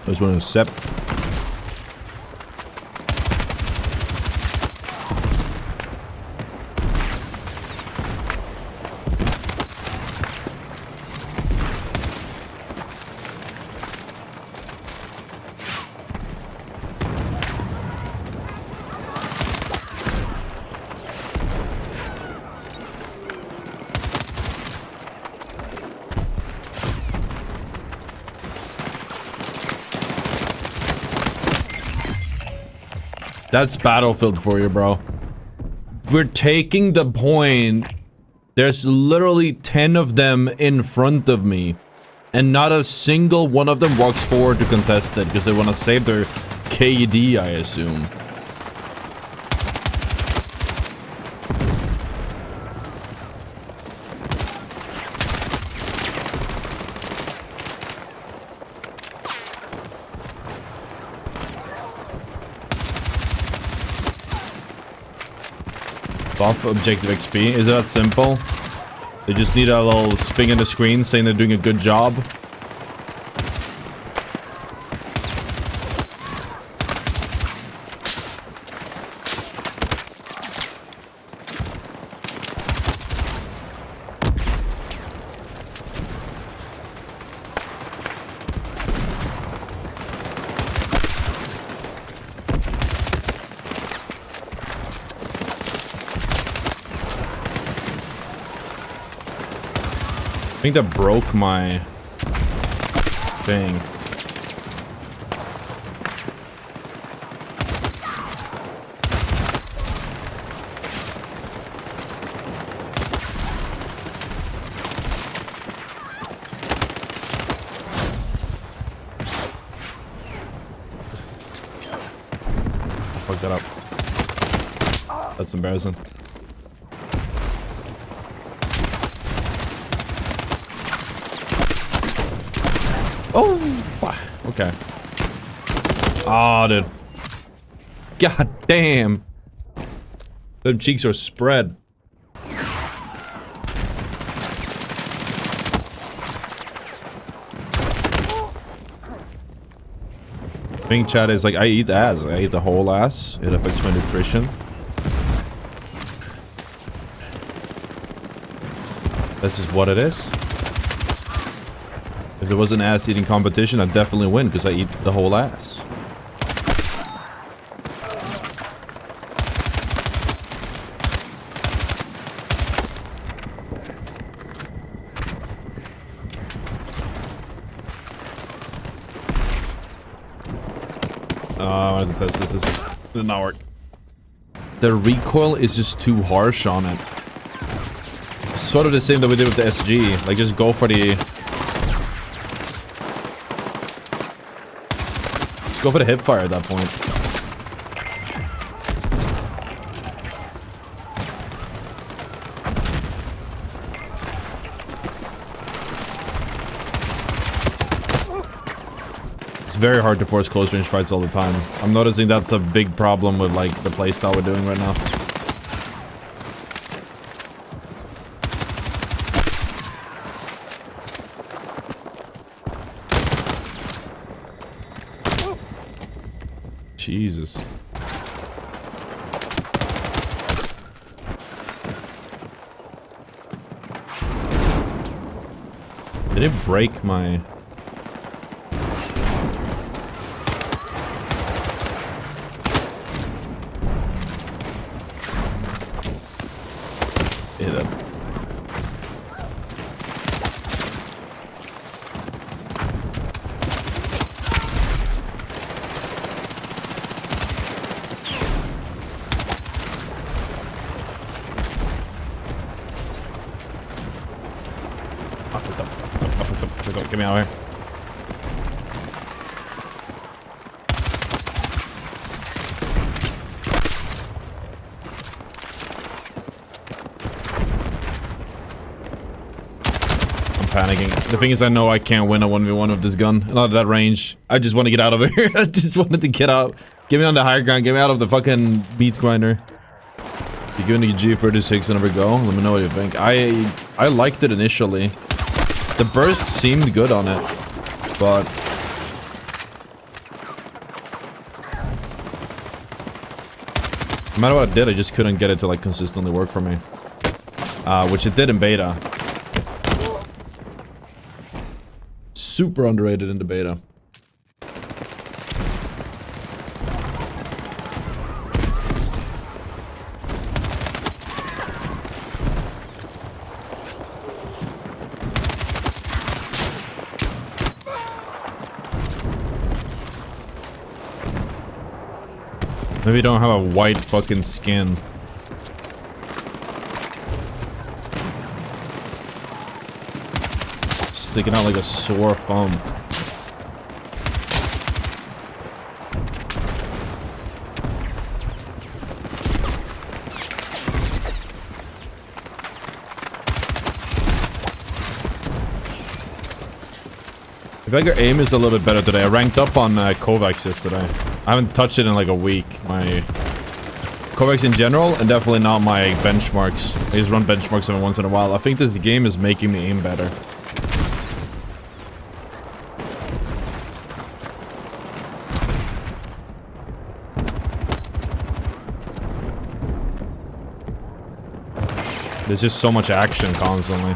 just want to sip. That's Battlefield for you, bro. We're taking the point. There's literally 10 of them in front of me. And not a single one of them walks forward to contest it because they want to save their KD, I assume. Buff objective XP. Is it that simple? They just need a little spin in the screen saying they're doing a good job. I think that broke my thing. Fuck that up. That's embarrassing. Oh, okay. Oh, dude. God damn. Them cheeks are spread. Pink chat is like, I eat ass. I eat the whole ass. It affects my nutrition. This is what it is. If there was an ass eating competition, I'd definitely win because I eat the whole ass. I wanted to test this. This did not work. The recoil is just too harsh on it. Sort of the same that we did with the SG. Like, just go for the... Go for the hipfire at that point. It's very hard to force close range fights all the time. I'm noticing that's a big problem with like the playstyle we're doing right now. Jesus. Did it break my... Hit it. Get me out of here. I'm panicking. The thing is, I know I can't win a 1v1 with this gun. Not at that range. I just want to get out of here. I just wanted to get out. Get me on the higher ground. Get me out of the fucking meat grinder. You're giving the G36 another go? Let me know what you think. I liked it initially. The burst seemed good on it, but No matter what I did, I just couldn't get it to like consistently work for me. Which it did in beta. Super underrated in the beta. Maybe you don't have a white fucking skin. Sticking out like a sore thumb. I feel like your aim is a little bit better today. I ranked up on Kovacs yesterday. I haven't touched it in like a week. My Kovacs in general, and definitely not my benchmarks. I just run benchmarks every once in a while. I think this game is making me aim better. There's just so much action constantly.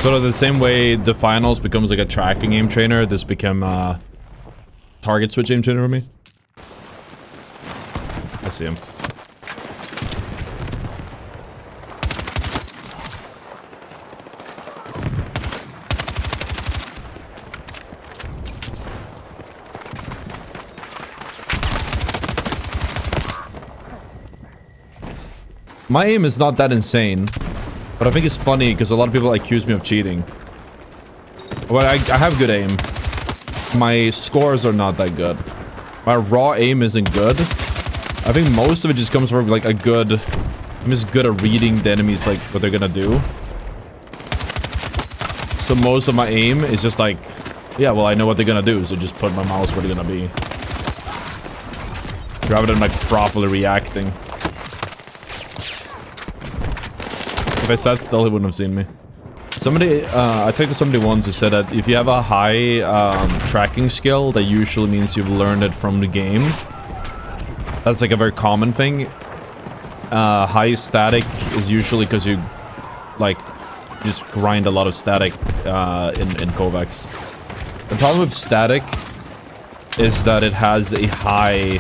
Sort of the same way the finals becomes like a tracking aim trainer, this became target switch aim trainer for me. I see him. My aim is not that insane. But I think it's funny because a lot of people accuse me of cheating. Well, I have good aim. My scores are not that good. My raw aim isn't good. I think most of it just comes from like a good... I'm just good at reading the enemies, like what they're gonna do. So most of my aim is just like, yeah, well I know what they're gonna do, so just put my mouse where they're gonna be. Rather than like properly reacting. If I sat still, he wouldn't have seen me. Somebody, I talked to somebody once who said that if you have a high tracking skill, that usually means you've learned it from the game. That's like a very common thing. High static is usually because you, like, just grind a lot of static in Kovacs. The problem with static is that it has a high,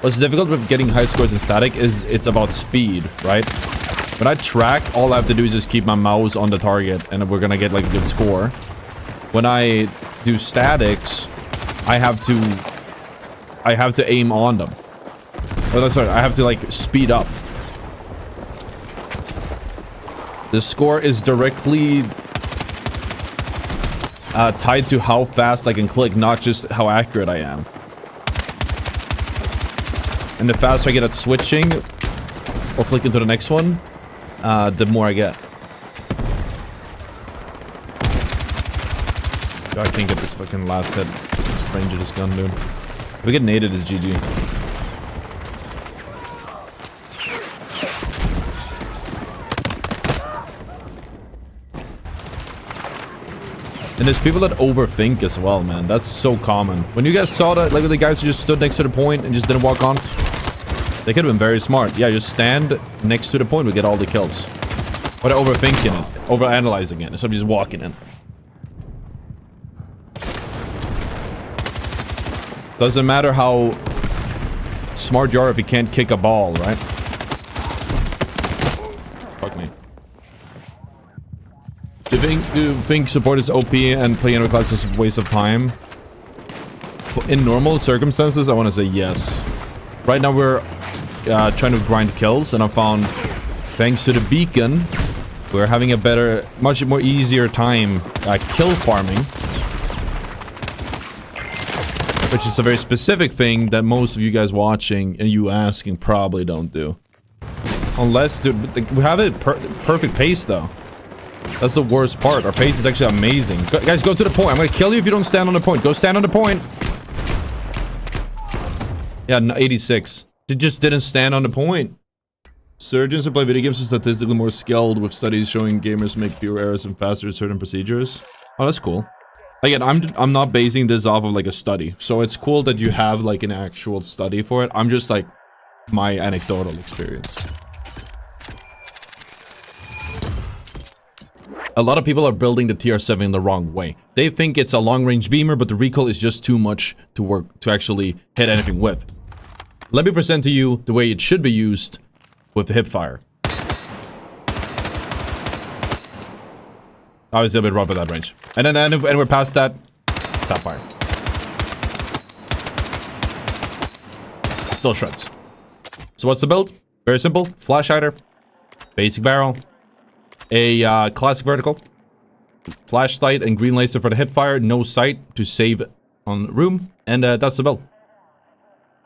what's difficult with getting high scores in static is it's about speed, right? When I track, all I have to do is just keep my mouse on the target, and we're gonna get like a good score. When I do statics, I have to aim on them. Oh, no, sorry, I have to like speed up. The score is directly tied to how fast I can click, not just how accurate I am. And the faster I get at switching or flicking to the next one, the more I get. God, I can't get this fucking last hit. This range of this gun, dude. If we get naded, it's GG. And there's people that overthink as well, man. That's so common. When you guys saw that, like the guys who just stood next to the point and just didn't walk on, they could have been very smart. Yeah, just stand next to the point, we get all the kills. But overthinking it, overanalyzing it, instead of just walking in. Doesn't matter how smart you are if you can't kick a ball, right? Fuck me. Do you think support is OP and playing other classes is a waste of time? In normal circumstances, I want to say yes. Right now we're trying to grind kills, and I found, thanks to the beacon, we're having a better, much more easier time kill farming. Which is a very specific thing that most of you guys watching and you asking probably don't do. Unless, dude, we have it perfect pace though. That's the worst part. Our pace is actually amazing. Guys, go to the point. I'm gonna kill you if you don't stand on the point. Go stand on the point. Yeah, 86. They just didn't stand on the point. Surgeons who play video games are statistically more skilled, with studies showing gamers make fewer errors and faster at certain procedures. Oh, that's cool. Again, I'm not basing this off of like a study, so it's cool that you have like an actual study for it. I'm just like my anecdotal experience. A lot of people are building the TR-7 the wrong way. They think it's a long-range beamer, but the recoil is just too much to work to actually hit anything with. Let me present to you the way it should be used with the Hipfire. Obviously a bit rough at that range. And then and we're past that, tap fire. Still shreds. So what's the build? Very simple. Flash hider, basic barrel, a classic vertical, flashlight and green laser for the hipfire, no sight to save on room, and that's the build.